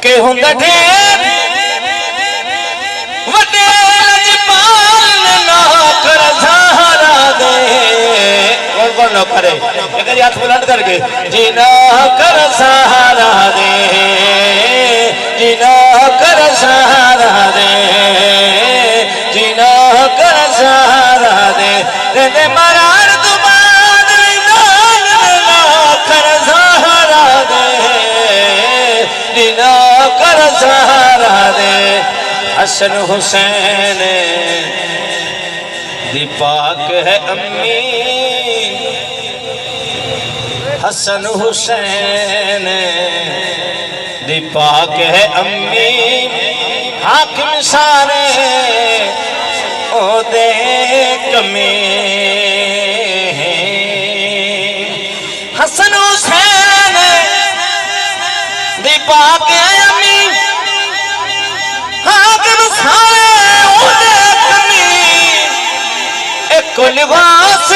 के हुंदा ढेर वडे लजपाल नौकर सहारा दे कौन नौकर है एक हाथ बुलंद करके जी नौकर सहारा दे जी नौकर सहारा दे जी नौकर सहारा दे तेरे मरार तू बाद नौकर सहारा दे जी नौकर सहारा दे हसन हुसैन दी पाक है अम्मी हसन हुसैन दी पाक है अम्मी हाकिम सारे ओ दे कमे हसन हुसैन दी पाक है अम्मी हाकिम सारे ओ दे कमे एक लिबास